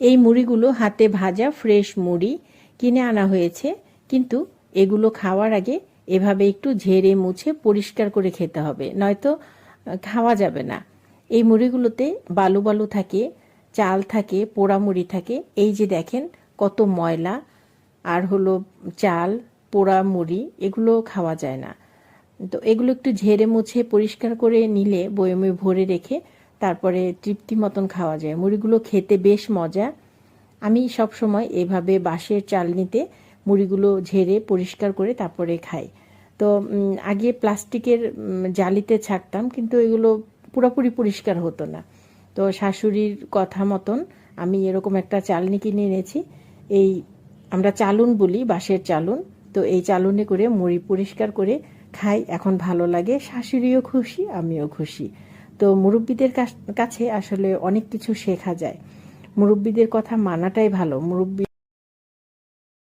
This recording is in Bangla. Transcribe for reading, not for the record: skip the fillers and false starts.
এই মুড়িগুলো হাতে ভাজা ফ্রেশ মুড়ি কিনে আনা হয়েছে, কিন্তু এগুলো খাওয়ার আগে এভাবে একটু ঝেড়ে মুছে পরিষ্কার করে খেতে হবে, নয়তো খাওয়া যাবে না। এই মুড়িগুলোতে বালু বালু থাকে, চাল থাকে, পোড়া মুড়ি থাকে। এই যে দেখেন কত ময়লা, আর হলো চাল, পোড়া মুড়ি, এগুলো খাওয়া যায় না। তো এগুলো একটু ঝেড়ে মুছে পরিষ্কার করে নিলে বয়মে ভরে রেখে তারপরে তৃপ্তি মতন খাওয়া যায়। মুড়িগুলো খেতে বেশ মজা। আমি সব সময় এভাবে বাঁশের চালনিতে মুড়িগুলো ঝেড়ে পরিষ্কার করে তারপরে খাই। তো আগে প্লাস্টিকের জালিতে ছাকতাম, কিন্তু এগুলো পুরোপুরি পরিষ্কার হতো না। তো শাশুড়ির কথা মতন আমি এরকম একটা চালনি কিনে এনেছি। এই আমরা চালুন বলি, বাঁশের চালুন। তো এই চালুনে করে মুড়ি পরিষ্কার করে খাই, এখন ভালো লাগে, শাশুড়িও খুশি, আমিও খুশি। তো মুরব্বীদের কাছে আসলে অনেক কিছু শেখা যায়, মুরব্বীদের কথা মানাটাই ভালো। মুরব্বী